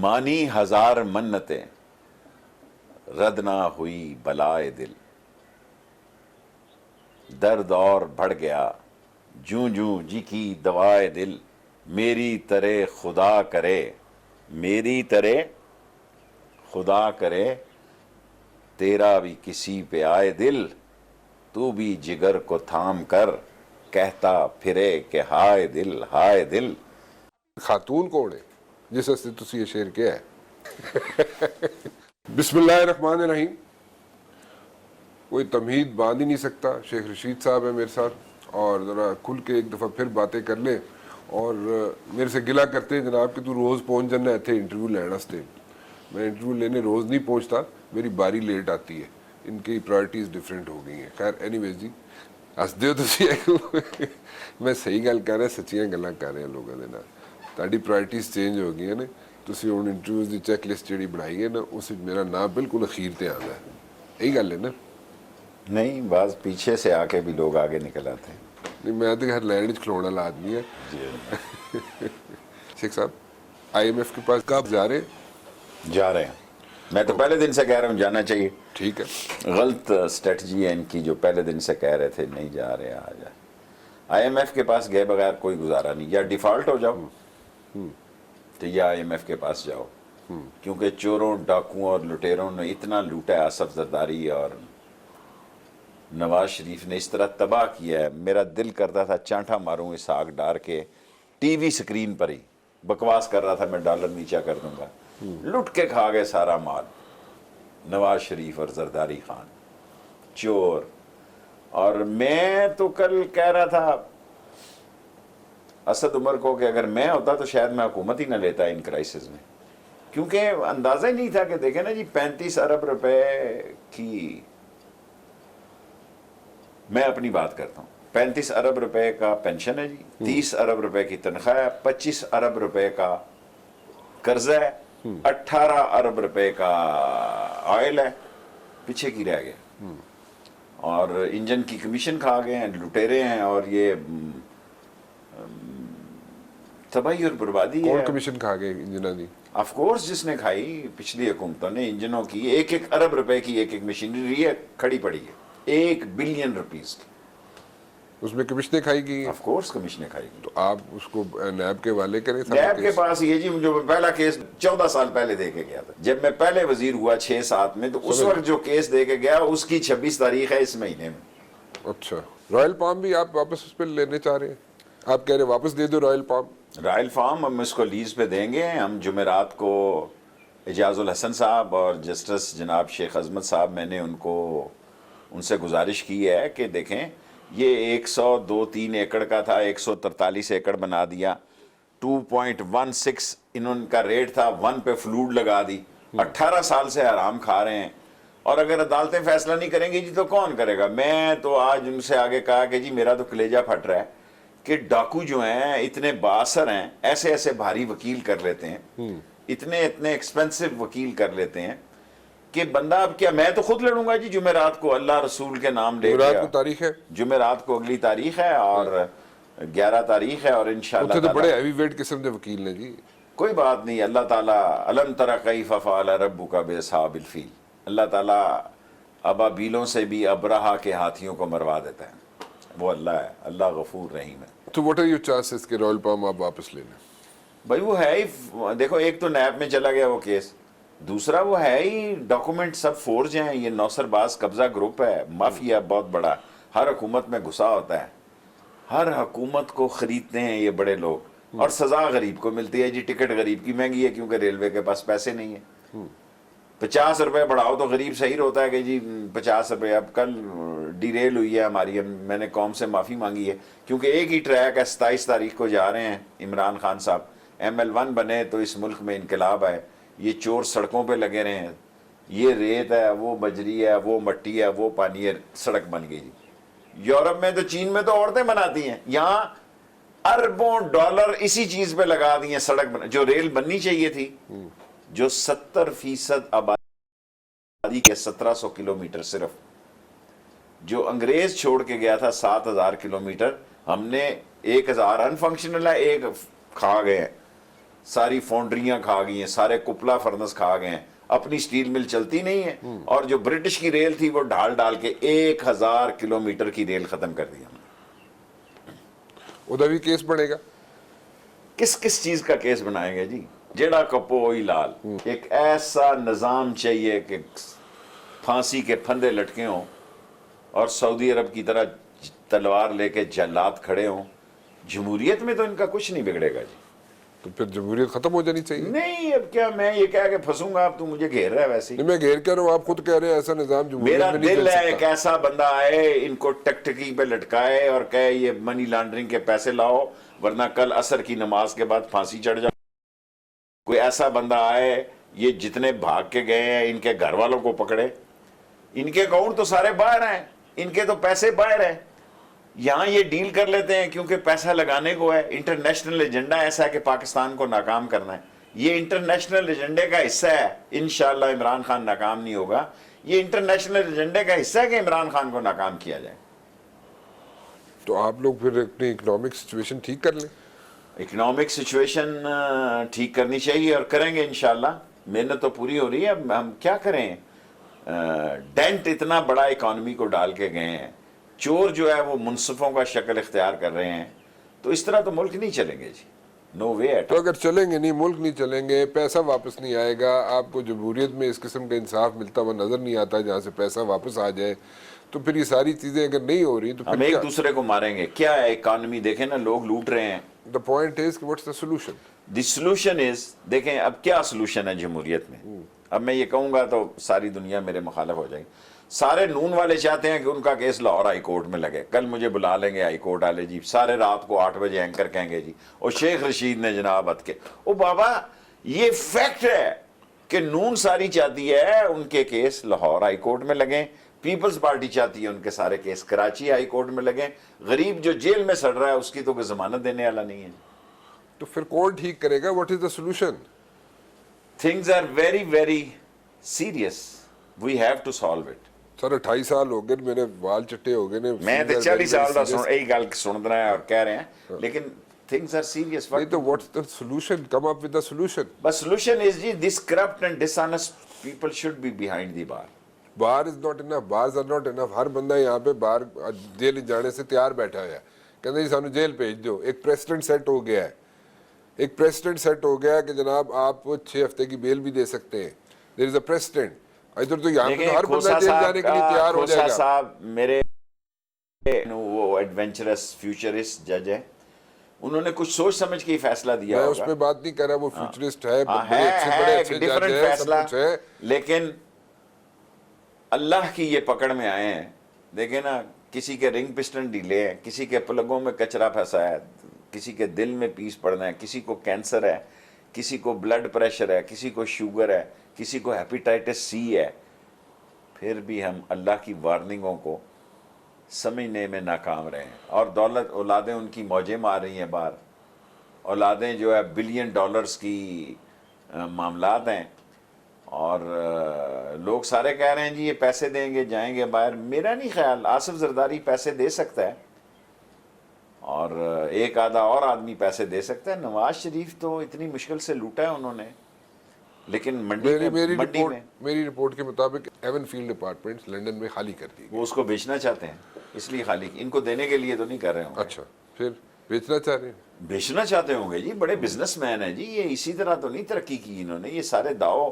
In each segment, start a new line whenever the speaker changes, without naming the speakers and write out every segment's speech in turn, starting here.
مانی ہزار منتیں رد نہ ہوئی بلائے دل، درد اور بڑھ گیا جوں جوں جی کی دوائے دل، میری طرح خدا کرے، میری طرح خدا کرے تیرا بھی کسی پہ آئے دل، تو بھی جگر کو تھام کر کہتا پھرے کہ ہائے دل ہائے دل۔
خاتون کوڑ ہے جس سے تسی یہ شعر کیا ہے۔ بسم اللہ الرحمن الرحیم۔ کوئی تمہید باندھ ہی نہیں سکتا، شیخ رشید صاحب ہے میرے ساتھ، اور ذرا کھل کے ایک دفعہ پھر باتیں کر لیں۔ اور میرے سے گلا کرتے ہیں جناب کہ تو روز پہنچ جانا اتنے انٹرویو لینا واسطے۔ میں انٹرویو لینے روز نہیں پہنچتا، میری باری لیٹ آتی ہے، ان کی پرائرٹیز ڈفرینٹ ہو گئی ہیں۔ خیر اینی ویز جی ہس دیو تسی، میں صحیح گل کر رہا، سچیاں گلاں کر رہے ہیں لوگوں دے نال۔ تہاڈی پرائرٹیز چینج ہو گئی ہیں نے، تسی ہن انٹرویوز دی چیک لسٹ جڑی بنائی ہے نا اس وچ میرا نام بالکل اخیر تے آندا ہے، یہی گل ہے نا؟
نہیں، بعض پیچھے سے آ کے بھی لوگ آگے نکل آتے ہیں۔
نہیں میں تو ہر لائن کھلونے والا آدمی ہے۔ شیخ صاحب آئی ایم ایف کے پاس کب جا رہے؟
جا رہے ہیں، میں تو پہلے دن سے کہہ رہا ہوں جانا چاہیے۔
ٹھیک ہے،
غلط اسٹریٹجی ہے ان کی، جو پہلے دن سے کہہ رہے تھے نہیں جا رہے آ جائے۔ آئی ایم ایف کے پاس گئے بغیر کوئی گزارا نہیں، یا ڈیفالٹ ہو جاؤ تو یا آئی ایم ایف کے پاس جاؤ، کیونکہ چوروں ڈاکوؤں اور لٹیروں نے اتنا لوٹا ہے، آصف زرداری اور نواز شریف نے اس طرح تباہ کیا ہے، میرا دل کرتا تھا چانٹا ماروں اسحاق ڈار کے ٹی وی سکرین پر ہی بکواس کر رہا تھا میں ڈالر نیچا کر دوں گا۔ لٹ کے کھا گئے سارا مال، نواز شریف اور زرداری خان چور۔ اور میں تو کل کہہ رہا تھا اسد عمر کو کہ اگر میں ہوتا تو شاید میں حکومت ہی نہ لیتا ان کرائسس میں، کیونکہ اندازہ ہی نہیں تھا کہ دیکھیں نا جی 35 ارب روپے کی، میں اپنی بات کرتا ہوں، 35 ارب روپے کا پینشن ہے جی، 30 ارب روپے کی تنخواہ ہے، 25 ارب روپے کا قرضہ ہے، 18 ارب روپے کا آئل ہے، پیچھے کی رہ گئے، اور انجن کی کمیشن کھا گئے ہیں، لٹیرے ہیں، اور یہ تباہی اور بربادی ہے۔
کون کمیشن کھا گئے انجنوں دی؟
آف کورس جس نے کھائی، پچھلی حکومتوں نے انجنوں کی 1 ارب روپے کی ایک مشینری ہے کھڑی پڑی ہے، 1 بلین روپیز کی،
اس میں کمیشنیں کھائی گئی ہیں۔
آف کورس کمیشنیں کھائی گئی۔
تو آپ اس کو نیب کے حوالے کریں۔
نیب کے پاس یہ جی جو پہلا کیس 14 سال پہلے دے کے گیا تھا، جب میں پہلے وزیر ہوا 6-7 میں، تو اس وقت جو کیس دے کے گیا اس کی 26 تاریخ ہے اس مہینے میں۔
اچھا، رائل پام بھی آپ واپس اس پہ لینے چاہ رہے ہیں؟ آپ کہہ رہے ہیں واپس دے دو رائل پام۔
رائل فارم ہم اس کو لیز پہ دیں گے۔ ہم جمعرات کو اعجاز الحسن صاحب اور جسٹس جناب شیخ عظمت صاحب، میں نے ان سے گزارش کی ہے کہ دیکھیں یہ 102-3 ایکڑ کا تھا، 143 ایکڑ بنا دیا، 2.16 انہوں کا ریٹ تھا، 1 پہ فلوڈ لگا دی، 18 سال سے حرام کھا رہے ہیں، اور اگر عدالتیں فیصلہ نہیں کریں گی جی تو کون کرے گا؟ میں تو آج ان سے آگے کہا کہ جی میرا تو کلیجہ پھٹ رہا ہے کہ ڈاکو جو ہیں اتنے بااثر ہیں، ایسے ایسے بھاری وکیل کر لیتے ہیں، اتنے ایکسپینسو وکیل کر لیتے ہیں کہ بندہ اب کیا، میں تو خود لڑوں گا جی جمعرات کو، اللہ رسول کے نام لے
جمعرات
گیا۔
کو تاریخ ہے؟
جمعرات کو اگلی تاریخ ہے، اور 11 تاریخ ہے، اور انشاءاللہ
تو بڑے
تعالی
ہیوی ویٹ قسم کے وکیل نے جی۔
کوئی بات نہیں، اللہ تعالیٰ الم تر کیف فعل ربک باصحاب الفیل، اللہ تعالیٰ ابابیلوں سے بھی ابرہا کے ہاتھیوں کو مروا دیتا ہے، وہ اللہ ہے، اللہ غفور رحیم ہے۔
تو واٹ آر یور چانسز کہ رائل پام آپ واپس لے لیں؟
بھائی وہ ہے ہی، دیکھو ایک تو نیب میں چلا گیا وہ کیس، دوسرا وہ ہے ہی ڈاکومنٹ سب فورج ہیں، یہ نوسر باز قبضہ گروپ ہے، مافیا بہت بڑا، ہر حکومت میں گھسا ہوتا ہے، ہر حکومت کو خریدتے ہیں یہ بڑے لوگ، اور سزا غریب کو ملتی ہے جی، ٹکٹ غریب کی مہنگی ہے کیونکہ ریلوے کے پاس پیسے نہیں ہیں، 50 روپے بڑھاؤ تو غریب صحیح ہوتا ہے کہ جی 50 روپے۔ اب کل ڈیریل ہوئی ہے ہماری، میں نے قوم سے معافی مانگی ہے، کیونکہ ایک ہی ٹریک ہے، 27 تاریخ کو جا رہے ہیں عمران خان صاحب، ML1 بنے تو اس ملک میں انقلاب ہے، یہ چور سڑکوں پہ لگے رہے ہیں، یہ ریت ہے، وہ بجری ہے، وہ مٹی ہے، وہ پانی ہے، سڑک بن گئی جی۔ یورپ میں تو، چین میں تو عورتیں بناتی ہیں، یہاں اربوں ڈالر اسی چیز پہ لگا دی ہیں، سڑک جو ریل بننی چاہیے تھی، جو 70% آبادی کے 1700 کلومیٹر صرف، جو انگریز چھوڑ کے گیا تھا 7000 کلومیٹر، ہم نے 1000 انفنکشنل ہے، ایک کھا گئے ہیں، ساری فونڈریاں کھا گئی ہیں, سارے کپلا فرنس کھا گئے ہیں, اپنی سٹیل مل چلتی نہیں ہے, اور جو برٹش کی ریل تھی وہ ڈھال ڈال کے 1000 کلومیٹر کی ریل ختم کر دی ہم نے.
ادھر بھی کیس بڑھے گا.
کس چیز کا کیس بنائیں گے جی؟ جیڑا کپو وہی لال. ایک ایسا نظام چاہیے کہ پھانسی کے پھندے لٹکے ہوں اور سعودی عرب کی طرح تلوار لے کے جلات کھڑے ہوں. جمہوریت میں تو ان کا کچھ نہیں بگڑے گا جی.
تو پھر جمہوریت ختم ہو جانی چاہیے.
نہیں, اب کیا میں یہ کہہ کے پھنسوں گا, اب تو مجھے گھیر رہا ہے ویسے ہی.
نہیں, میں گھیر کہہ رہا ہوں, آپ خود کہہ رہے ہیں ایسا نظام جمہوریت
میرا
میں نہیں
دل
چل
ہے ایک
سکتا.
ایسا بندہ آئے, ان کو ٹکٹکی پہ لٹکائے اور کہے یہ منی لانڈرنگ کے پیسے لاؤ ورنہ کل عصر کی نماز کے بعد پھانسی چڑھ جاؤ. کوئی ایسا بندہ آئے, یہ جتنے بھاگ کے گئے ہیں ان کے گھر والوں کو پکڑے. ان کے اکاؤنٹ تو سارے باہر ہیں, ان کے تو پیسے باہر ہیں, یہاں یہ ڈیل کر لیتے ہیں کیونکہ پیسہ لگانے کو ہے. انٹرنیشنل ایجنڈا ایسا ہے کہ پاکستان کو ناکام کرنا ہے. یہ انٹرنیشنل ایجنڈے کا حصہ ہے. انشاءاللہ عمران خان ناکام نہیں ہوگا. یہ انٹرنیشنل ایجنڈے کا حصہ ہے کہ عمران خان کو ناکام کیا جائے.
تو آپ لوگ پھر اپنی اکنامک سچویشن ٹھیک کر لیں.
اکنامک سچویشن ٹھیک کرنی چاہیے اور کریں گے انشاءاللہ. محنت تو پوری ہو رہی ہے. اب ہم کیا کریں, ڈینٹ اتنا بڑا اکانومی کو ڈال کے گئے ہیں. چور جو ہے وہ منصفوں کا شکل اختیار کر رہے ہیں. تو اس طرح تو ملک نہیں چلیں گے جی. نو وے ایٹ.
تو اگر چلیں گے نہیں, ملک نہیں چلیں گے, پیسہ واپس نہیں آئے گا, آپ کو جمہوریت میں اس قسم کا انصاف ملتا ہوا نظر نہیں آتا جہاں سے پیسہ واپس آ جائے, تو پھر یہ ساری چیزیں اگر نہیں ہو رہی تو
ہم
پھر
ایک دوسرے کو ماریں گے. کیا ہے اکانومی دیکھیں نا, لوگ لوٹ رہے ہیں.
The point is what's the solution.
The solution is, دیکھیں اب کیا سولوشن ہے جمہوریت میں. اب میں یہ کہوں گا تو ساری دنیا میرے مخالف ہو جائے گی. سارے نون والے چاہتے ہیں کہ ان کا کیس لاہور ہائی کورٹ میں لگے. کل مجھے بلا لیں گے ہائی کورٹ والے جی, سارے رات کو 8 بجے اینکر کہیں گے جی اور شیخ رشید نے جناب ات کے. او بابا, یہ فیکٹ ہے کہ نون ساری چاہتی ہے ان کے کیس لاہور ہائی کورٹ میں لگیں. پیپلز پارٹی چاہتی ہے ان کے سارے کیس کراچی ہائی کورٹ میں لگیں. غریب جو جیل میں سڑ رہا ہے اس کی تو کوئی ضمانت دینے والا نہیں ہے.
تو پھر کون ٹھیک کرے گا؟ What is the solution?
Things are very very serious. We have to solve it.
Sir 28 سال ہو گئے, میرے وال چٹے ہو گئے نے.
میں تو 40 سال دا یہی گل سن رہا ہے اور کہہ رہے ہیں, لیکن تھنگز آر سیریس.
نہیں تو what's the solution? Come up with the solution.
بس سولوشن از جی this corrupt and dishonest people should be behind the bar.
Bar is not enough, bars are not enough. ہر بندہ یہاں پہ باہر jail جانے سے تیار بیٹھا ہے, کہتے جی سانو جیل بھیج دو. ایک پریسیڈنٹ سیٹ ہو گیا ہے, ایک پریسیڈنٹ سیٹ ہو گیا کہ جناب آپ 6 ہفتے کی بیل بھی دے سکتے ہیں. دیر از اے پریسیڈنٹ. ادھر تو یہاں پہ تو ہر بندہ جیل جانے کے لیے تیار ہو جائے گا.
صاحب میرے وہ ایڈونچرس فیوچرسٹ جج ہیں, انہوں نے کچھ سوچ سمجھ کے ہی فیصلہ دیا
میں
ہوگا.
اس پہ بات نہیں کر رہا, وہ فیوچرسٹ ہے, بڑے اچھے
ڈفرنٹ
جج ہیں,
فیصلہ,
سب کچھ ہے,
لیکن اللہ کی یہ پکڑ میں آئے ہیں. دیکھیں نا, کسی کے رنگ پسٹن ڈھیلے ہیں, کسی کے پلگوں میں کچرا پھنسا ہے, کسی کے دل میں پیس پڑنا ہے, کسی کو کینسر ہے, کسی کو بلڈ پریشر ہے, کسی کو شوگر ہے, کسی کو ہیپیٹائٹس سی ہے. پھر بھی ہم اللہ کی وارننگوں کو سمجھنے میں ناکام رہے ہیں. اور دولت, اولادیں ان کی موجیں مار رہی ہیں باہر, اولادیں جو ہے $1 بلین کی معاملات ہیں, اور لوگ سارے کہہ رہے ہیں جی یہ پیسے دیں گے جائیں گے باہر. میرا نہیں خیال آصف زرداری پیسے دے سکتا ہے, اور ایک آدھا اور آدمی پیسے دے سکتا ہے. نواز شریف تو اتنی مشکل سے لوٹا ہے انہوں نے, لیکن
میری رپورٹ کے مطابق ایون فیلڈ اپارٹمنٹس لندن میں خالی کر دی.
وہ اس کو بیچنا چاہتے ہیں, اس لیے خالی, ان کو دینے کے لیے تو نہیں کر رہے ہوں.
اچھا, پھر بیچنا چاہ رہے ہیں؟
بیچنا چاہتے ہوں گے جی, بڑے بزنس مین ہیں جی یہ. اسی طرح تو نہیں ترقی کی انہوں نے. یہ سارے داؤ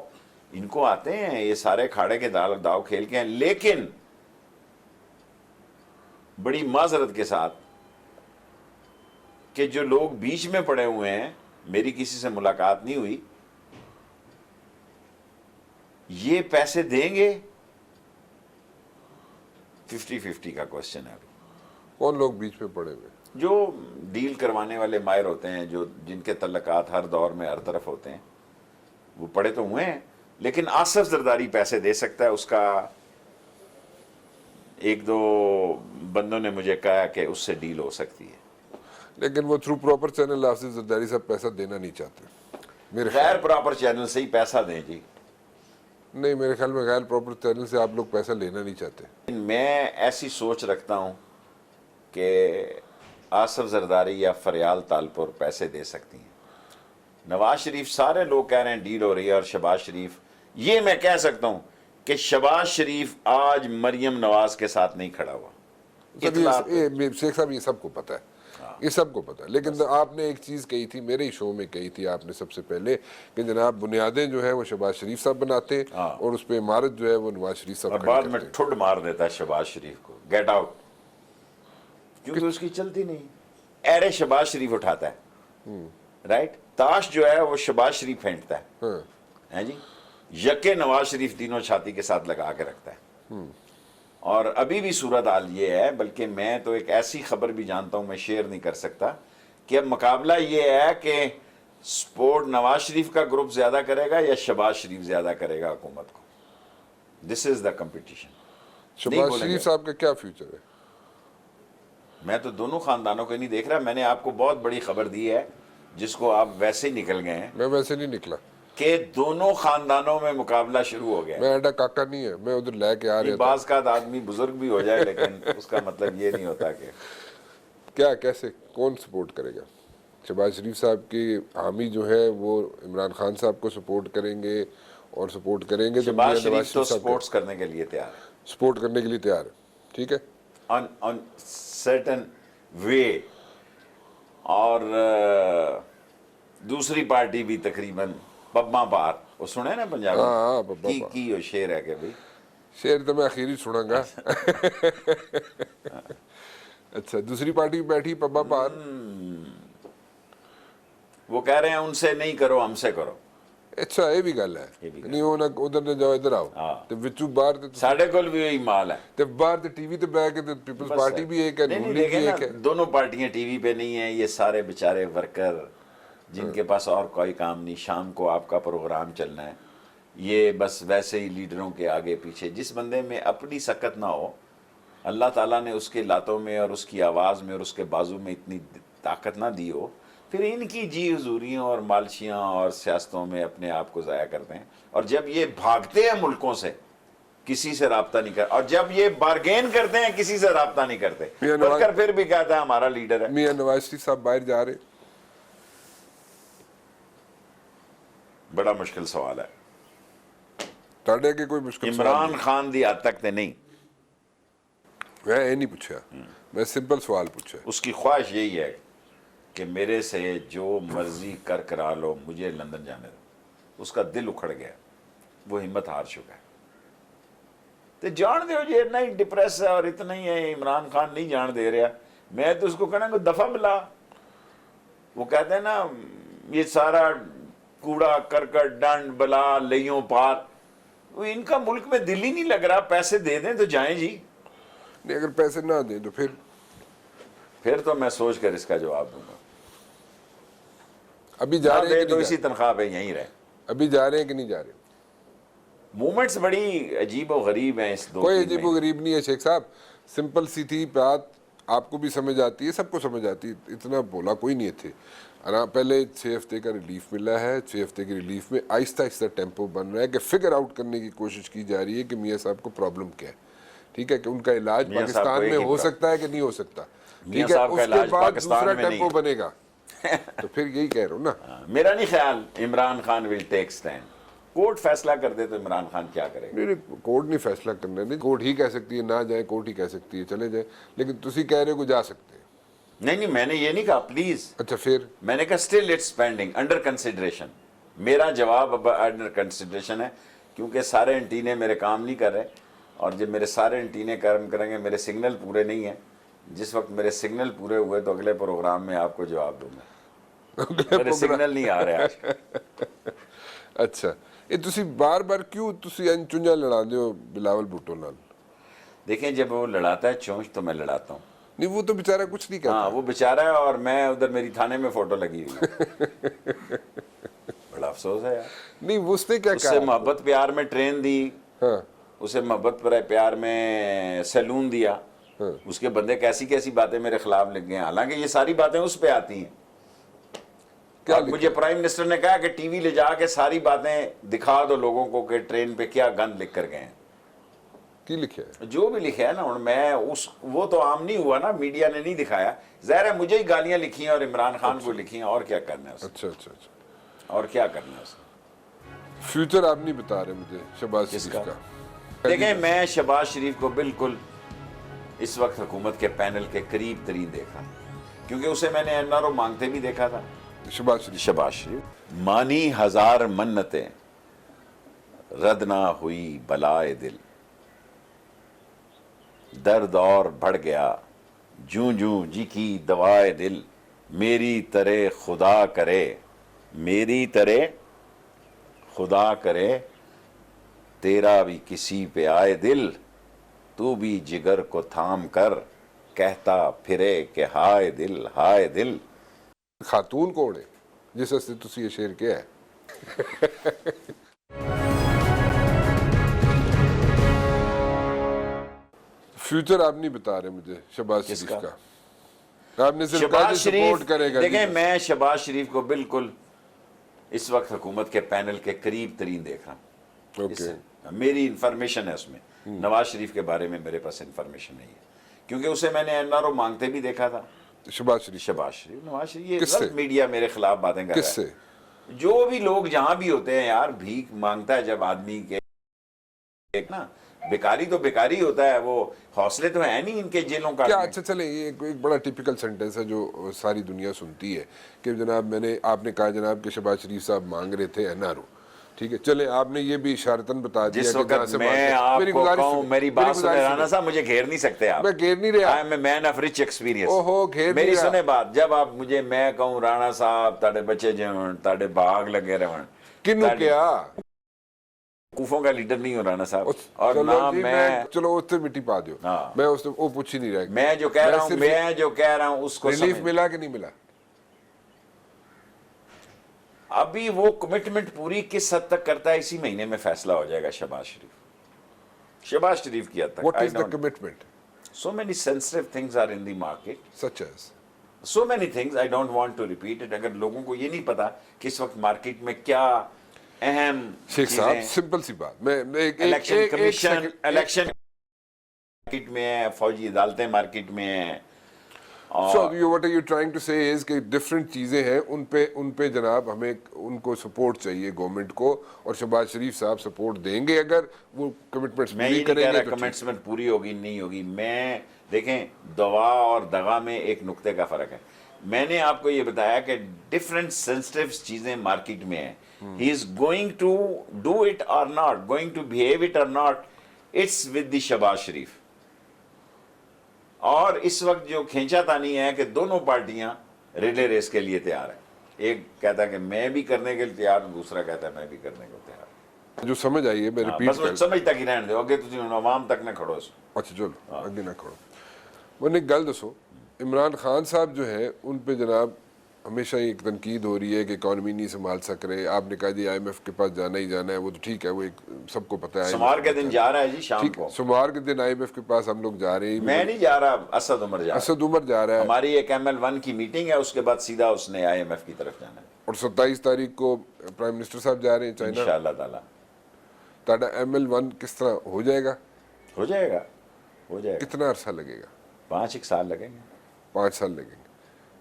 ان کو آتے ہیں, یہ سارے کھاڑے کے داؤ کھیل کے ہیں. لیکن بڑی معذرت کے ساتھ کہ جو لوگ بیچ میں پڑے ہوئے ہیں, میری کسی سے ملاقات نہیں ہوئی, یہ پیسے دیں گے 50-50 کا کوشچن ہے.
کون لوگ بیچ میں پڑے ہوئے؟
جو ڈیل کروانے والے ماہر ہوتے ہیں, جو جن کے تعلقات ہر دور میں ہر طرف ہوتے ہیں, وہ پڑے تو ہوئے ہیں. لیکن آصف زرداری پیسے دے سکتا ہے. اس کا 1-2 بندوں نے مجھے کہا کہ اس سے ڈیل ہو سکتی ہے.
لیکن وہ through proper channel Asif Zardari صاحب پیسہ دینا نہیں چاہتے میرے
غیر پراپر چینل سے ہی پیسہ دیں جی.
نہیں, میرے خیال میں غیر پراپر چینل سے آپ لوگ پیسہ لینا نہیں چاہتے.
میں ایسی سوچ رکھتا ہوں کہ آصف زرداری یا فریال تالپور پیسے دے سکتی ہیں. نواز شریف سارے لوگ کہہ رہے ہیں ڈیل ہو رہی ہے اور شہباز شریف, یہ میں کہہ سکتا ہوں کہ شہباز شریف آج مریم نواز کے ساتھ نہیں کھڑا ہوا.
شیخ صاحب یہ سب کو پتہ ہے, یہ سب کو پتہ ہے, لیکن آپ نے ایک چیز کہی تھی میرے ہی شو میں کہی تھی آپ نے سب سے پہلے کہ جناب بنیادیں جو ہے وہ شہباز شریف صاحب بناتے ہیں اور اس پہ عمارت جو ہے وہ نواز شریف صاحب
اور
کھڑے
بعد
کرتے
میں
ہیں.
ٹھڈ مار دیتا ہے شہباز شریف کو, گیٹ آؤٹ, کیونکہ اس کی چلتی نہیں, ایرے شہباز شریف اٹھاتا ہے, رائٹ, تاش جو ہے وہ شہباز شریف پھینٹتا ہے جی, یکے نواز شریف تینوں چھاتی کے ساتھ لگا کے رکھتا ہے. اور ابھی بھی صورتحال یہ ہے, بلکہ میں تو ایک ایسی خبر بھی جانتا ہوں, میں شیئر نہیں کر سکتا, کہ اب مقابلہ یہ ہے کہ سپورٹ نواز شریف کا گروپ زیادہ کرے گا یا شہباز شریف زیادہ کرے گا حکومت کو. دس از دا کمپٹیشن.
شہباز شریف صاحب کا کیا فیوچر ہے؟
میں تو دونوں خاندانوں کو نہیں دیکھ رہا. میں نے آپ کو بہت بڑی خبر دی ہے جس کو آپ ویسے ہی نکل گئے ہیں,
میں ویسے نہیں نکلا
کہ دونوں خاندانوں میں مقابلہ شروع ہو گیا.
میں ایڈا کاکا نہیں ہے, میں ادھر لے کے آ رہا تھا.
بعض کا آدمی بزرگ بھی ہو جائے لیکن اس کا مطلب یہ نہیں ہوتا کہ
کیا کیسے کون سپورٹ کرے گا؟ شہباز شریف صاحب کی حامی جو ہے وہ عمران خان صاحب کو سپورٹ کریں گے, اور سپورٹ کریں گے تو
شہباز
نواز
شریف تو
صاحب
سپورٹس کرنے کے لیے تیار ہے,
سپورٹ کرنے کے لیے تیار ہے, ٹھیک ہے,
آن سرٹن وے. اور دوسری پارٹی بھی تقریباً پبا پار, وہ سنے نا
ہاں، پبا
پنجابی
پار.
کی وہ شعر ہے کہ بھائی
شعر تو میں اخیری سنا گا. اچھا, دوسری پارٹی بیٹھی پبا پار,
وہ کہہ رہے ہیں ان سے نہیں کرو ہم سے کرو.
اچھا یہ بھی گل ہے, نہیں وہ ادھر نہ جاؤ ادھر آؤ, تے وچوں باہر تے
ساڑھے کول بھی وہی مال ہے,
تے باہر تے ٹی وی تے بیٹھ کے پیپلز پارٹی بھی ایک ہے,
نہیں
نون لیگ بھی ایک ہے.
دونوں پارٹیاں ٹی وی پہ نہیں ہیں. یہ سارے بیچارے ورکر جن کے پاس اور کوئی کام نہیں, شام کو آپ کا پروگرام چلنا ہے, یہ بس ویسے ہی لیڈروں کے آگے پیچھے. جس بندے میں اپنی سکت نہ ہو, اللہ تعالیٰ نے اس کے لاتوں میں اور اس کی آواز میں اور اس کے بازو میں اتنی طاقت نہ دی ہو, پھر ان کی جی حضوریوں اور مالشیاں اور سیاستوں میں اپنے آپ کو ضائع کرتے ہیں. اور جب یہ بھاگتے ہیں ملکوں سے, کسی سے رابطہ نہیں کرتے, اور جب یہ بارگین کرتے ہیں کسی سے رابطہ نہیں کرتے, ورکر پھر بھی کہتا ہے ہمارا لیڈر ہے.
میاں نواز شریف صاحب باہر جا رہے,
بڑا مشکل سوال ہے.
تاڑے کے کوئی مشکل سوال
عمران خان دی حد تک تے نہیں,
میں یہ نہیں پوچھا, میں سمپل سوال پوچھا.
اس کی خواہش یہی ہے کہ میرے سے جو مرضی کرا لو, مجھے لندن جانے دو. اس کا دل اکھڑ گیا, وہ ہمت ہار چکا ہے. تو جان دیو جی اتنا ہی ڈپریس ہے اور اتنا ہی ہے, عمران خان نہیں جان دے رہا. میں تو اس کو کہنا کہ دفعہ ملا. وہ کہتے ہیں نا یہ سارا کوڑا کرکٹ ڈنڈ بلا لیوں پار, وہ ان کا ملک میں دل ہی نہیں لگ رہا. پیسے دے دیں تو جائیں جی.
نہیں اگر پیسے نہ دیں تو
پھر تو میں سوچ کر اس کا جواب دوں گا.
ابھی جا رہے ہیں کہ
تو
نہیں
اسی تنخواہ پہ یہیں رہے.
ابھی جا رہے ہیں کہ نہیں جا رہے؟
مومنٹس بڑی عجیب و غریب ہیں اس دو
کوئی
تین
عجیب و غریب نہیں ہے شیخ صاحب, سمپل سی تھی بات, آپ کو بھی سمجھ آتی ہے, سب کو سمجھ آتی ہے, اتنا بولا کوئی نہیں تھے. پہلے 6 ہفتے کا ریلیف ملا ہے, 6 ہفتے کے ریلیف میں آہستہ آہستہ ٹیمپو بن رہا ہے کہ فگر آؤٹ کرنے کی کوشش کی جا رہی ہے کہ میاں صاحب کو پرابلم کیا ہے, ٹھیک ہے, کہ ان کا علاج پاکستان میں ہو سکتا ہے کہ نہیں ہو سکتا, ٹھیک ہے, اس کے بعد دوسرا ٹیمپو بنے گا. تو پھر یہی کہہ رہا ہوں نا,
میرا نہیں خیال عمران خان ول ٹیک سٹینڈ. کورٹ فیصلہ کر دے تو عمران خان کیا کرے گا؟
نہیں, کورٹ نہیں فیصلہ کرنا, نہیں کورٹ ہی کہہ سکتی ہے نہ جائے, کورٹ ہی کہہ سکتی ہے چلے جائیں, لیکن تسی کہہ رہے ہو کہ جا سکتے ہیں.
نہیں میں نے یہ نہیں کہا پلیز.
اچھا پھر
میں نے کہا still it's pending, under consideration. میرا جواب اب انڈر کنسیڈریشن ہے, کیونکہ سارے انٹینے میرے کام نہیں کر رہے, اور جب میرے سارے انٹینے کام کریں گے, میرے سگنل پورے نہیں ہیں. جس وقت میرے سگنل پورے ہوئے تو اگلے پروگرام میں آپ کو جواب دوں گا. میرے سگنل نہیں آ رہے آج.
اچھا, یہ تسی بار بار کیوں تسی چنجا لڑا دیو بلاول بھٹو نال؟
دیکھیں جب وہ لڑاتا ہے چونچ تو میں لڑاتا ہوں.
نہیں وہ تو بیچارہ کچھ نہیں کہتا.
ہاں وہ بیچارہ ہے, اور میں ادھر میری تھانے میں فوٹو لگی ہوئی. بڑا افسوس ہے یار.
نہیں اس نے کیا
اس
کہا؟
سے محبت پیار میں ٹرین دی,
ہاں,
اسے محبت پیار میں سیلون دیا. اس کے بندے کیسی کیسی باتیں میرے خلاف لکھ گئے ہیں, حالانکہ یہ ساری باتیں اس پہ آتی ہیں. اور مجھے پرائم منسٹر نے کہا کہ ٹی وی لے جا کے ساری باتیں دکھا دو لوگوں کو کہ ٹرین پہ کیا گند لکھ کر گئے ہیں.
کی لکھے ہے؟
جو بھی لکھا ہے نا, میں وہ تو عام نہیں ہوا نا, میڈیا نے نہیں دکھایا. ظاہر ہے مجھے ہی گالیاں لکھی ہیں اور عمران خان کو لکھی ہیں, اور کیا کرنا ہے.
اچھا اچھا اچھا,
اور کیا کرنا ہے اس کا؟
فیوچر آپ نہیں بتا رہے مجھے شہباز
کس
شریف
کا؟
کا.
دیکھیں میں شہباز شریف کو بالکل اس وقت حکومت کے پینل کے قریب ترین دیکھا، کیونکہ اسے میں نے این آر او مانگتے بھی دیکھا تھا.
شہباز شریف
شہباز شریف مانی ہزار منتیں رد نہ ہوئی بلائے دل، درد اور بڑھ گیا جوں جوں جی کی دوائے دل، میری طرح خدا کرے، میری طرح خدا کرے تیرا بھی کسی پہ آئے دل، تو بھی جگر کو تھام کر کہتا پھرے کہ ہائے دل ہائے دل.
خاتون کون ہے جس سے تسی یہ شعر کیا ہے؟ فیوچر آپ نہیں بتا رہے مجھے شہباز
کس
شریف
کا؟
کا. آپ نے صرف کہا
شہباز
کہ سپورٹ
شریف
کرے گا.
دیکھیں میں شہباز شریف کو بالکل اس وقت حکومت کے پینل کے قریب ترین دیکھ رہا ہوں.
اوکے.
میری انفارمیشن ہے اس میں، نواز شریف کے بارے میں میرے پاس انفارمیشن نہیں ہے، کیونکہ اسے میں نے این آر او مانگتے بھی دیکھا تھا.
شہباز شریف
شہباز شریف، نواز شریف، یہ
کس سے؟
غلط میڈیا میرے خلاف باتیں کر
کس
رہا
سے؟
ہے. جو بھی لوگ جہاں بھی ہوتے ہیں یار، بھیک مانگتا ہے جب آدمی کے نا، بیکاری تو بیکاری ہوتا ہے، وہ حوصلے تو ہیں نہیں ان کے جیلوں کا.
کیا اچھا چلیں یہ ایک بڑا ٹیپیکل سینٹنس ہے جو ساری دنیا سنتی ہے کہ جناب آپ نے کہا جناب کہ شہباز شریف صاحب مانگ رہے تھے این آر او. ٹھیک ہے چلیں آپ نے یہ بھی اشارتاً بتا دیا
جس
کہ جہاں
وقت
سے
میں آپ کو کہوں میری بات سنے رانا
صاحب
صاحب، مجھے گھیر نہیں سکتے آپ.
میں گھیر نہیں رہا.
I am a man of rich experience.
اوہو گھیر نہیں
میری
رہا.
سنے بات، جب آپ مجھے میں کہوں رانا صاحب تاڑے بچے جون تاڑے باغ لگے رہن،
کنو کیا
کوفوں کا لیڈر نہیں ہو رانا صاحب، اور
چلو
نہ
جی
میں
چلو اس سے مٹی پا دیو.
ہاں.
میں اس سے وہ پوچھ ہی نہیں رہا.
میں جو کہہ رہا ہوں اس کو
ریلیف
سمجھ.
ملا کہ نہیں ملا؟
ابھی وہ کمٹمنٹ پوری کس حد تک کرتا ہے اسی مہینے میں فیصلہ ہو جائے گا. شہباز شریف کی حد تک.
What is the commitment?
So many sensitive things are in the market.
Such as?
So many things I don't want to repeat it. اگر لوگوں کو یہ نہیں پتا کہ اس وقت مارکیٹ میں کیا اہم
شیخ صاحب
چیزیں،
سمپل سی بات، میں
الیکشن کمیشن الیکشن مارکیٹ میں ہے، فوجی عدالتیں مارکیٹ میں ہیں.
So what are you trying to say is کہ ڈفرینٹ چیزیں ہیں، ان پہ جناب ہمیں ان کو سپورٹ چاہیے گورنمنٹ کو، اور شہباز شریف صاحب سپورٹ دیں گے اگر وہ کمٹمنٹس
میں
پوری
یہ نہیں
کریں
کہہ
گے
رہا
تو ٹھیک.
کمٹمنٹ پوری ہوگی نہیں ہوگی. میں دیکھیں دوا اور دغا میں ایک نقطے کا فرق ہے. میں نے آپ کو یہ بتایا کہ ڈفرینٹ سینسٹیو چیزیں مارکیٹ میں ہیں. He is going to do it or not, going to behave it or not, it's with the Shahbaz Sharif. اور اس وقت جو کھینچا تانی ہے کہ دونوں پارٹیاں ریلے ریس کے لیے تیار ہیں. ایک کہتا ہے کہ میں بھی کرنے کے لیے تیار ہوں، دوسرا کہتا ہے میں بھی کرنے کو تیار ہوں.
جو سمجھ آئیے میں ریپیٹ
بس وہ سمجھ تک ہی رہنے دو، اگے تسی عوام تک نہ کھڑو اس.
اچھا چلو اگے نہ کھڑو. میں نے ایک گل دسو، عمران خان صاحب جو ہیں ان پہ جناب ہمیشہ ایک تنقید ہو رہی ہے کہ اکانومی نہیں سنبھال سک رہے. آپ نے کہا جی آئی ایم ایف کے پاس جانا ہی جانا ہے، وہ تو ٹھیک ہے، وہ ایک سب کو پتہ ہے.
سمار کے دن جا رہا ہے جی شام کو.
سمار کے دن آئی ایم ایف کے پاس ہم لوگ جا رہے ہیں.
میں نہیں جا رہا، اسد عمر جا رہا ہے.
اسد عمر جا رہا ہے.
ہماری ایک ML1 کی میٹنگ ہے، اس کے بعد سیدھا اس نے آئی ایم ایف کی طرف جانا ہے.
اور 27 تاریخ کو پرائم منسٹر صاحب جا رہے ہیں چائنا.
انشاءاللہ تعالی
تاڑا ML1 کس طرح ہو جائے گا؟
ہو جائے گا. ہو جائے گا.
کتنا عرصہ لگے گا؟
5 سال لگیں گے.
5 سال لگیں گے.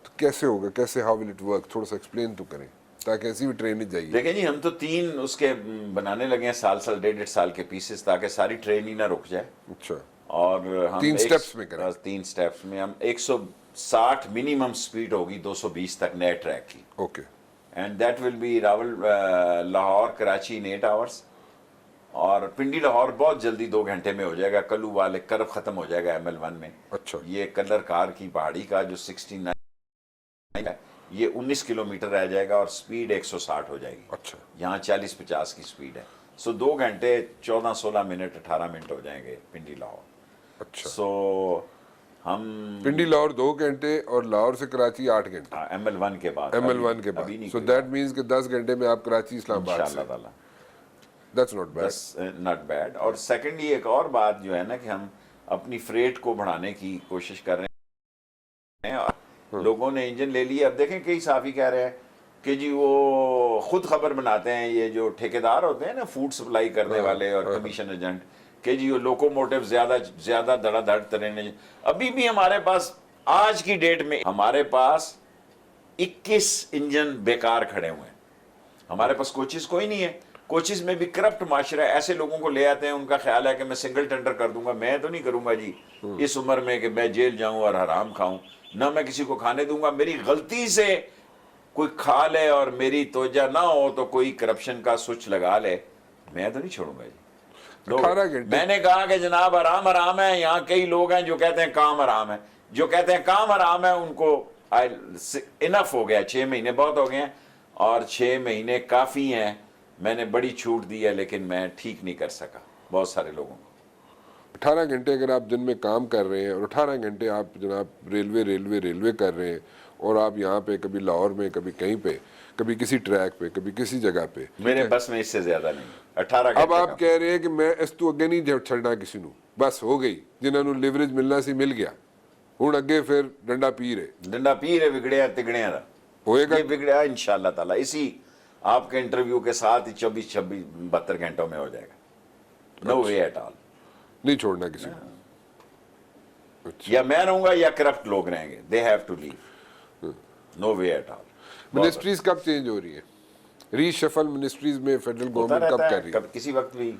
تو کیسے ہوگا؟ کیسے ہاؤ ول اٹ ورک؟ تھوڑا سا ایکسپلین تو کریں تاکہ ایسی بھی ٹریننگ جائیے.
دیکھیں جی ہم تو 3 اس کے بنانے لگے ہیں، سال 1.5 سال کے پیسز، تاکہ ساری ٹریننگ نہ رک جائے.
اچھا.
اور ہم
3 سٹیپس میں کریں.
3 سٹیپس میں ہم 160 منیمم سپیڈ ہوگی 220 تک نئے ٹریک کی.
Okay.
And that will be Lahore Karachi in 8 hours. اور پنڈی لاہور بہت جلدی 2 گھنٹے میں ہو جائے گا. کلو والے کرو ختم ہو جائے گا ML1 میں.
اچھا.
یہ کلر کار کی پہاڑی کا جو 69 ہے یہ 19 کلومیٹر رہ جائے گا اور سپیڈ 160 ہو جائے گی.
اچھا.
یہاں 40-50 کی سپیڈ ہے. سو 2 گھنٹے 14-16 منٹ 18 منٹ ہو جائیں گے پنڈی لاہور.
اچھا.
سو ہم
پنڈی لاہور 2 گھنٹے اور لاہور سے کراچی 8 گھنٹے.
ML1 کے بعد.
ML1 کے بعد. سو دیٹ مینز کہ 10 گھنٹے میں آپ کراچی اسلام آباد سے.
انشاءاللہ تعالی.
That's not bad.
Not bad. اور سیکنڈلی ایک اور بات جو ہے نا کہ ہم اپنی فریٹ کو بڑھانے کی کوشش کر رہے ہیں. لوگوں نے انجن لے لی. اب دیکھیں کئی صحافی کہہ رہے ہیں کہ جی وہ خود خبر بناتے ہیں، یہ جو ٹھیکیدار ہوتے ہیں نا فوڈ سپلائی کرنے والے اور کمیشن ایجنٹ، کہ جی وہ لوکوموٹیو زیادہ دڑا دھڑ ٹرینیں. ابھی بھی ہمارے پاس آج کی ڈیٹ میں ہمارے پاس 21 انجن بیکار کھڑے ہوئے ہیں. ہمارے پاس کوچز کوئی نہیں ہے، کوچز میں بھی کرپٹ معاشرہ ہے، ایسے لوگوں کو لے آتے ہیں، ان کا خیال ہے کہ میں سنگل ٹینڈر کر دوں گا. میں تو نہیں کروں گا جی اس عمر میں کہ میں جیل جاؤں اور حرام کھاؤں، نہ میں کسی کو کھانے دوں گا. میری غلطی سے کوئی کھا لے اور میری توجہ نہ ہو تو کوئی کرپشن کا سوئچ لگا لے، میں تو نہیں چھوڑوں گا جی.
18 گھنٹے
میں نے کہا کہ جناب حرام حرام ہے. یہاں کئی لوگ ہیں جو کہتے ہیں کام حرام ہے، جو کہتے ہیں کام حرام ہے ان کو انف ہو گیا. 6 مہینے بہت ہو گئے ہیں اور 6 مہینے کافی ہیں. میں نے بڑی چھوٹ دی ہے لیکن میں ٹھیک نہیں کر سکا بہت سارے لوگوں کو.
18 گھنٹے اگر آپ دن میں کام کر رہے ہیں اور 18 گھنٹے آپ جناب ریلوے کر رہے ہیں، اور آپ یہاں پہ کبھی لاہور میں، کبھی کہیں پہ، کبھی کسی ٹریک پہ، کبھی کسی جگہ پہ،
میرے بس میں اس سے زیادہ نہیں. 18
اب
گھنٹے
آپ کہہ رہے ہیں کہ میں اس تو اگے نہیں چھڑنا کسی نو، بس ہو گئی، جنہوں نے لیوریج ملنا سی مل گیا، ہوں اگے پھر ڈنڈا پی رہے
ڈنڈا پی رہے بگڑیا تگڑیا دا
ہوئے گا.
یہ بگڑیا انشاءاللہ تعالی اسی آپ کے انٹرویو کے ساتھ ہی 24 26 72 گھنٹوں میں ہو جائے گا. نو وے ایٹ آل.
نہیں چھوڑنا کسی کو.
یا میں رہوں گا یا کرپٹ لوگ رہیں گے. They have to leave. No way at all.
Ministries کب چینج ہو رہی ہے؟ ری شفل منسٹریز میں فیڈرل
ہوتا
گورنمنٹ کب
رہتا
کر
ہے
رہی ہے؟
کب کسی وقت بھی.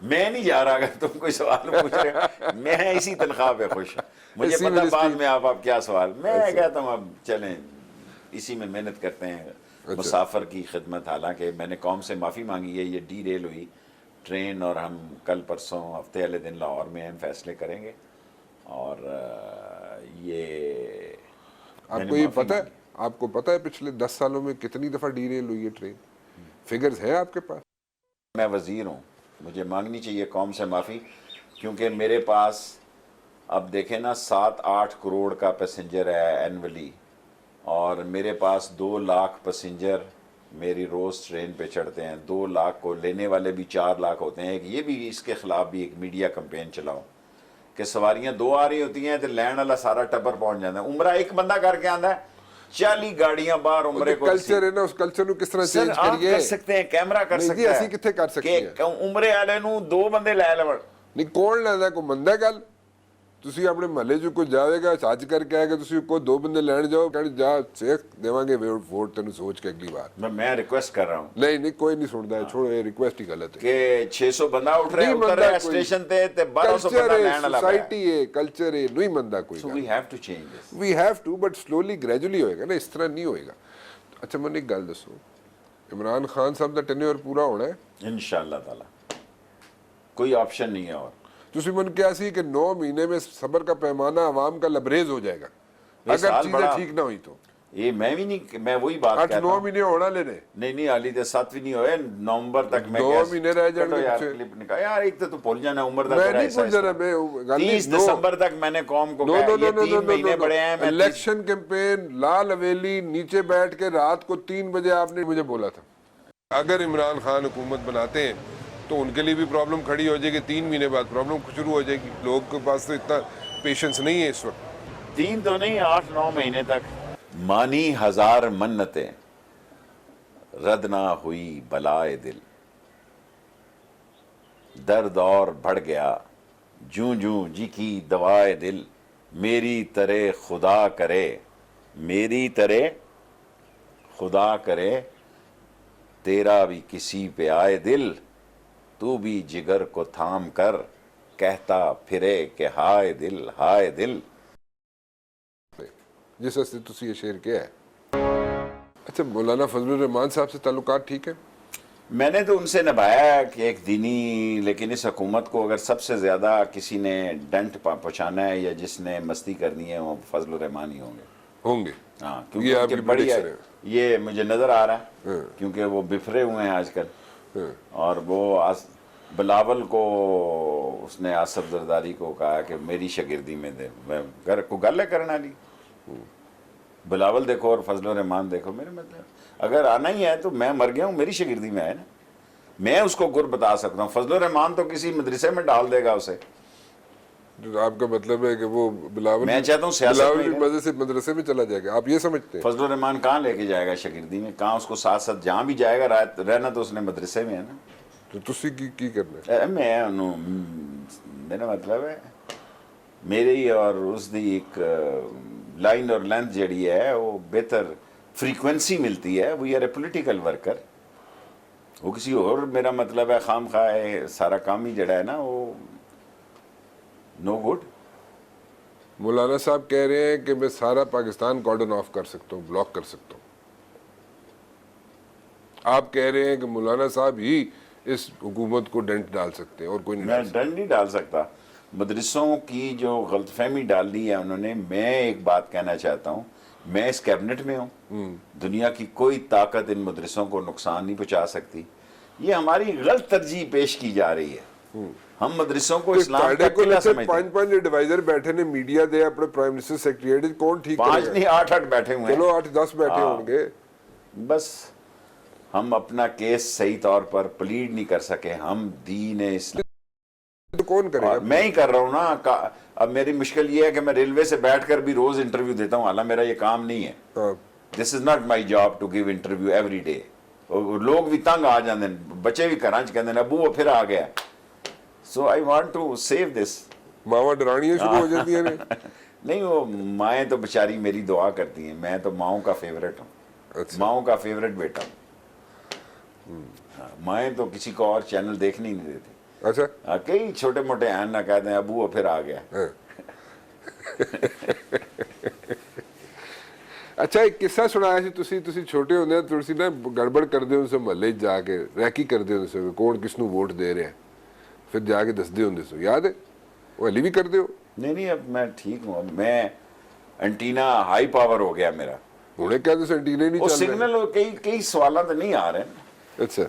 میں نہیں جا رہا، اگر تم کوئی سوال پوچھ رہے ہو میں اسی تنخواہ پہ خوش ہوں. مجھے
اسی
پتا بعد
منسٹری
میں آپ کیا سوال. میں کہتا ہوں اب چلیں اسی میں محنت کرتے ہیں. مسافر کی خدمت، حالانکہ میں نے قوم سے معافی مانگی ہے. یہ ڈی ریل ہوئی ٹرین اور ہم کل پرسوں ہفتے والے دن لاہور میں ہم فیصلے کریں گے. اور یہ
آپ کو یہ پتہ ہے، آپ کو پتہ ہے پچھلے 10 سالوں میں کتنی دفعہ ڈی ریل ہوئی ہے ٹرین؟ فگرز ہیں آپ کے پاس؟
میں وزیر ہوں، مجھے مانگنی چاہیے قوم سے معافی، کیونکہ میرے پاس اب دیکھیں نا 7-8 کروڑ کا پیسنجر ہے اینولی، اور میرے پاس 2 لاکھ پیسنجر میری روز ٹرین پہ چڑھتے ہیں. 2 لاکھ کو لینے والے بھی 4 لاکھ ہوتے ہیں. یہ بھی اس کے خلاف بھی ایک میڈیا کمپین چلاؤ کہ سواریاں 2 آ رہی ہوتی ہیں تو لینڈ والا سارا ٹبر پہنچ جاتا ہے. عمرہ ایک بندہ کر کے آندا ہے، 40 گاڑیاں باہر عمرے کو.
کلچر ہے نا، اس کلچر کو کس طرح
سر
چینج
آپ
کریے؟
کر سکتے ہیں، کیمرہ کر
نہیں جی،
سکتا
اسی
ہے
کتنے کر سکتے ہیں؟
کہ عمرے والے نو 2 بندے لے لو.
نہیں کون لینا کوئی مندا گل؟ تسی اپنے محلے جو کوئی جاوے گا حج کر کے آئے گا، تسی کو 2 بندے لین جاؤ کہ جا شیخ دیواں گے ووٹ تینوں سوچ کے اگلی بار.
میں ریکویسٹ کر رہا ہوں
نہیں کوئی نہیں سنتا ہے، چھوڑو، یہ ریکویسٹ ہی غلط ہے.
کہ 600 بندہ اٹھ رہے
نہیں
اتر
مندا
رہے
کوئی.
اسٹیشن تے 1200
کلچر
بندہ
ہے،
لین والا پیا.
سوسائٹی ہے، کلچر ہے، نہیں مندا کوئی.
So we have to change this.
We have to, but slowly gradually ہوئے گا نا، اس طرح نہیں ہوئے گا. اچھا میں نے ایک گل دسو، عمران خان صاحب دا ٹینیور پورا ہونا ہے
انشاءاللہ تعالی، کوئی آپشن نہیں ہے. اور
تسی من کیا سی کہ 9 مہینے میں صبر کا پیمانہ عوام کا لبریز ہو جائے گا اگر چیزیں ٹھیک نہ ہوئی تو.
یہ میں بھی نہیں، میں وہی بات
8-9
کہتا ہوں.
مہینے ہونا لینے.
نہیں حالی تے 7 بھی نہیں ہوئے، نومبر تک میں
2 مہینے رہ جائیں گے
یار
پیچھے.
کلپ نکال یار. ایک تو بھول جانا عمر تک.
میں نہیں بھول جانا، میں
30 دسمبر تک میں نے قوم کو کہا یہ 3 مہینے بڑے ہیں. میں
الیکشن کیمپین لال حویلی نیچے بیٹھ کے رات کو 3 بجے آپ نے مجھے بولا تھا اگر عمران خان حکومت بناتے ہیں تو ان کے لیے بھی پرابلم کھڑی ہو جائے گی. 3 مہینے بعد پرابلم شروع ہو جائے گی. لوگ کے پاس تو اتنا پیشنس نہیں ہے اس وقت.
3 تو نہیں 8-9 مہینے تک. مانی 1000 منتیں رد نہ ہوئی بلائے دل، درد اور بڑھ گیا جوں جوں جی کی دوائے دل. میری طرح خدا کرے، میری طرح خدا کرے تیرا بھی کسی پہ آئے دل. تو بھی جگر کو تھام کر کہتا پھرے کہ ہائے دل ہائے دل.
جس واسطے تسی یہ شعر کیا ہے. اچھا مولانا فضل الرحمان صاحب سے تعلقات ٹھیک ہے؟
میں نے تو ان سے نبھایا کہ ایک دینی، لیکن اس حکومت کو اگر سب سے زیادہ کسی نے ڈنٹ پہنچانا ہے یا جس نے مستی کرنی ہے وہ فضل الرحمان ہی ہوں گے. ہاں
یہ آپ
کیونکہ
کی
بڑی ہے،
prediction ہے.
یہ مجھے نظر آ رہا ہے کیونکہ وہ بفرے ہوئے ہیں آج کل. اور وہ بلاول کو اس نے آصف زرداری کو کہا کہ میری شاگردی میں دے، کو گل کرنا لی. بلاول دیکھو اور فضل الرحمان دیکھو. میرے مطلب اگر آنا ہی ہے تو میں مر گیا ہوں، میری شاگردی میں ہے نا، میں اس کو گر بتا سکتا ہوں. فضل الرحمان تو کسی مدرسے میں ڈال دے گا اسے.
آپ کا مطلب ہے کہ وہ بلاول،
میں چاہتا ہوں سیاست میں
مزے سے مدرسے میں چلا جائے گا، آپ یہ سمجھتے ہیں؟
فضل الرحمان کہاں لے کے جائے گا شاگردی میں؟ کہاں اس کو ساتھ ساتھ جہاں بھی جائے گا رہنا تو اس نے مدرسے میں ہے نا.
تو تسی کی کرنا ہے؟
میں میرا مطلب ہے میری اور اس دی ایک لائن اور لینتھ جڑی ہے وہ بہتر فریکوینسی ملتی ہے. We are a political worker. وہ کسی اور میرا مطلب ہے خام خواہ ہے سارا کام ہی جڑا ہے نا وہ نو گڈ.
مولانا صاحب کہہ رہے ہیں کہ میں سارا پاکستان کارڈن آف کر سکتا ہوں, بلاک کر سکتا ہوں. آپ کہہ رہے ہیں کہ مولانا صاحب ہی اس حکومت کو ڈنٹ ڈال سکتے ہیں اور کوئی نہیں
میں
ڈال سکتا.
ڈنڈ نہیں ڈال سکتا. مدرسوں کی جو غلط فہمی ڈال دی ہے انہوں نے, میں ایک بات کہنا چاہتا ہوں, میں اس کیبنٹ میں ہوں, دنیا کی کوئی طاقت ان مدرسوں کو نقصان نہیں پہنچا سکتی. یہ ہماری غلط ترجیح پیش کی جا رہی ہے. ہم مدرسوں کو اسلام کا قلعہ سمجھتے ہیں.
5 ایڈوائزر بیٹھے نے میڈیا دے اپنے پرائم منسٹر سیکریٹریٹ, کون ٹھیک کرے
5
گا؟
نہیں 8 بیٹھے ہوئے ہیں.
چلو 8-10 بیٹھے ہوں گے.
بس ہم اپنا کیس صحیح طور پر پلیڈ نہیں کر سکے. ہم دین اسلام
تو کون کرے گا؟
میں ہی کر رہا ہوں نا. اب میری مشکل یہ ہے کہ میں ریلوے سے بیٹھ کر بھی روز انٹرویو دیتا ہوں, حالانکہ میرا یہ کام نہیں ہے. This is not my job to give interview every day. لوگ بھی تنگ آ جاندے ہیں, بچے بھی گھراں چ کہندے ہیں ابو وہ پھر آ گیا. So I want to save this.
ماواں ڈرانیاں شروع ہو جاتی ہیں.
نہیں وہ مائیں تو بیچاری میری دعا کرتی ہیں. میں تو ماؤں کا فیوریٹ ہوں, ماؤں کا فیوریٹ بیٹا ہوں. مائیں تو کسی کو اور چینل دیکھنے ہی نہیں دیتی.
اچھا
کئی چھوٹے موٹے ہیں نہ کہتے ہیں ابو وہ پھر آ گیا.
اچھا ایک قصہ سنایا سی تسی چھوٹے ہوندے تھوڑی سی نا گڑبڑ کردے ہو سے محلے جا کے ریکی کردے ہو سے کون کس نو ووٹ دے رہے ہیں, پھر جا کے دسدے ہوندے سو, یاد ہے وہ ہلی بھی کردے ہو؟
نہیں اب میں ٹھیک ہوں. اب میں انٹینا ہائی پاور ہو گیا میرا.
ہونے کیا تو سینٹینے نہیں
وہ
چل رہے.
سگنل کئی سوالات نہیں آ رہے ہیں.
اچھا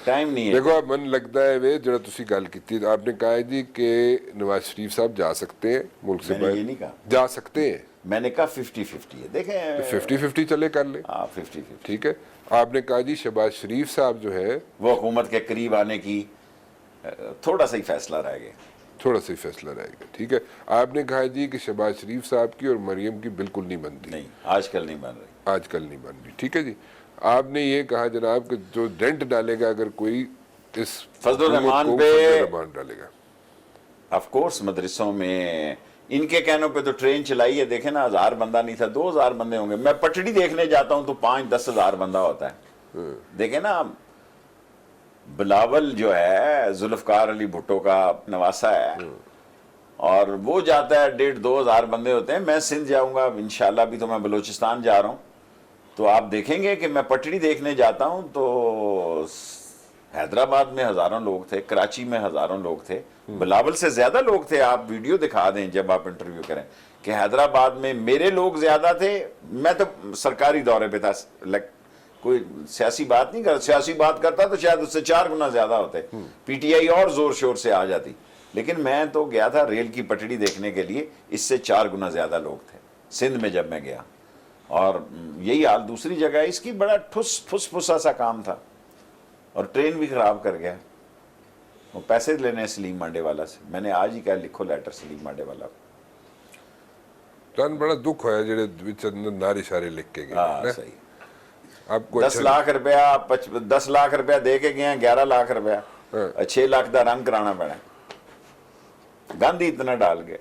ٹائم نہیں ہے.
دیکھو اب من لگتا ہے وے جڑا تسی گل کیتی, آپ نے کہا جی کہ نواز شریف صاحب جا سکتے ہیں ملک سے
میں نے
باہر,
یہ نہیں کہا.
جا سکتے ہیں.
میں نے کہا 50-50 ہے. دیکھیں
50-50 چلے کر لیں.
50-50.
ٹھیک ہے. آپ نے کہا جی شہباز شریف صاحب جو ہے
وہ حکومت کے قریب آنے کی تھوڑا سا ہی فیصلہ رہ گیا.
تھوڑا سا ہی فیصلہ رہے گا. ٹھیک ہے. آپ نے کہا جی کہ شہباز شریف صاحب کی اور مریم کی بالکل نہیں بنتی.
نہیں آج کل نہیں بن رہی.
آج کل نہیں بن رہی. ٹھیک ہے جی. آپ نے یہ کہا جناب کہ جو ڈینٹ ڈالے گا اگر کوئی اس
فضل الرحمان
حکومت کو,
پہ
فضل الرحمان ڈالے گا.
آف کورس مدرسوں میں ان کے کہنوں پہ تو ٹرین چلائی ہے. دیکھیں نا 1000 بندہ نہیں تھا 2000 بندے ہوں گے. میں پٹڑی دیکھنے جاتا ہوں تو 5-10 ہزار بندہ ہوتا ہے. دیکھیں نا بلاول جو ہے ذوالفقار علی بھٹو کا نواسا ہے, اور وہ جاتا ہے 1,500-2 ہزار بندے ہوتے ہیں. میں سندھ جاؤں گا انشاءاللہ, بھی تو میں بلوچستان جا رہا ہوں, تو آپ دیکھیں گے کہ میں پٹڑی دیکھنے جاتا ہوں تو حیدرآباد میں ہزاروں لوگ تھے, کراچی میں ہزاروں لوگ تھے, بلاول سے زیادہ لوگ تھے. آپ ویڈیو دکھا دیں جب آپ انٹرویو کریں کہ حیدرآباد میں میرے لوگ زیادہ تھے. میں تو سرکاری دورے پہ تھا, کوئی سیاسی بات نہیں کرتا. سیاسی بات کرتا تو شاید اس سے 4 گنا زیادہ ہوتے. پی ٹی آئی اور زور شور سے آ جاتی. لیکن میں تو گیا تھا ریل کی پٹڑی دیکھنے کے لیے, اس سے 4 گنا زیادہ لوگ تھے سندھ میں جب میں گیا. اور یہی حال دوسری جگہ ہے. اس کی بڑا پھسا سا کام تھا, اور ٹرین بھی خراب کر گیا. وہ پیسے لینے سلیم مانڈے والا سے. میں نے آج ہی کہا لکھو لیٹر سلیم مانڈے والا کو.
بڑا دکھ ہویا جڑے نعرے شارے لکھ کے گئے.
صحیح.
آپ کو
10 لاکھ روپیہ 10 لاکھ روپیہ دے کے گئے ہیں, 11 لاکھ روپیہ, 6 لاکھ دا رنگ کرانا پڑا. گاندھی اتنا ڈال گئے.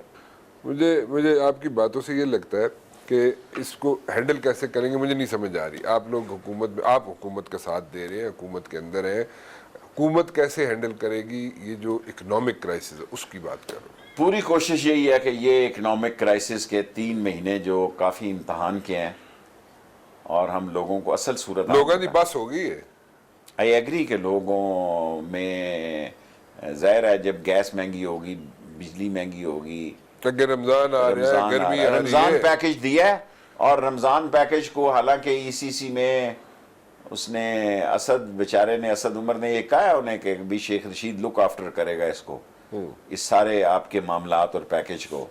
مجھے آپ کی باتوں سے یہ لگتا ہے کہ اس کو ہینڈل کیسے کریں گے مجھے نہیں سمجھ آ رہی. آپ لوگ حکومت میں, آپ حکومت کا ساتھ دے رہے ہیں, حکومت کے اندر ہیں, حکومت کیسے ہینڈل کرے گی یہ جو اکنامک کرائسس ہے اس کی بات کر رہا ہوں.
پوری کوشش یہی ہے کہ یہ اکنامک کرائسس کے 3 مہینے جو کافی امتحان کے ہیں, اور ہم لوگوں کو اصل صورت
لوگوں کی بس ہو گئی ہے.
آئی ایگری کہ لوگوں میں ظاہر ہے جب گیس مہنگی ہوگی, بجلی مہنگی ہوگی,
اگر رمضان آ رہا ہے, گرمی آ رہی ہے,
رمضان پیکج دیا ہے. اور رمضان پیکج کو حالانکہ ای سی سی میں اس نے اسد بیچارے نے, اسد عمر نے یہ کہا ہے انہیں کہ بھی شیخ رشید لک آفٹر کرے گا اس کو, اس سارے آپ کے معاملات اور پیکج کو.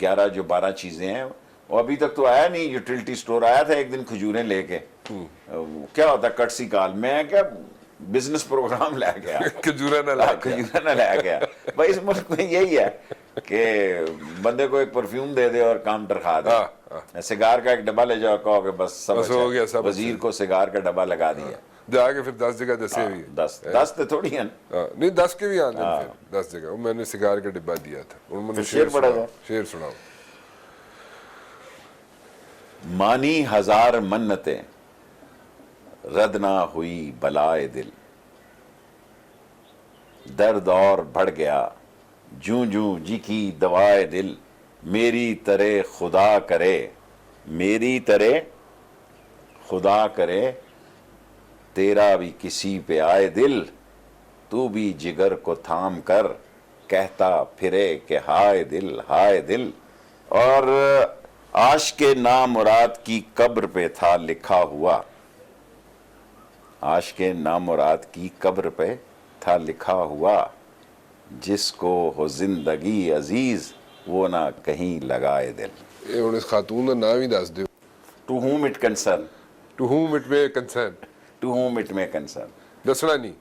11 جو 12 چیزیں ہیں وہ ابھی تک تو آیا نہیں. یوٹیلٹی سٹور آیا تھا ایک دن کھجوریں لے کے, کیا ہوتا کٹسی کال, میں کیا بزنس پروگرام لے گیا,
کھجورا
نہ لے گیا. بھائی اس ملک میں یہی ہے کہ بندے کو ایک پرفیوم دے دے اور کام ترخوا دے. سگار کا ایک ڈبہ لے جاؤ, کہو کہ بس سب
ہو گیا, سب
وزیر کو سگار کا ڈبہ لگا دیا,
جا کے پھر 10 جگہ دسے بھی
10 تو تھوڑی ہیں
نہیں 10 کے بھی آنے, پھر 10 جگہ میں نے سگار کا ڈبہ دیا تھا.
شیر پڑا تھا,
شیر سناؤ.
مانی ہزار منتیں رد نہ ہوئی بلائے دل، درد اور بڑھ گیا جوں جوں جی کی دوائے دل، میری طرح خدا کرے، میری طرح خدا کرے تیرا بھی کسی پہ آئے دل، تو بھی جگر کو تھام کر کہتا پھرے کہ ہائے دل ہائے دل۔ اور عاشق نامراد کی قبر پہ تھا لکھا ہوا، عاشق نامراد کی قبر پہ تھا لکھا ہوا، جس کو ہو زندگی عزیز وہ نہ کہیں لگائے دل۔
یہ ہن اس خاتون دا نام ہی دس دیو،
to whom it concern,
to whom it may concern،
to whom it may concern۔
دسنا نہیں۔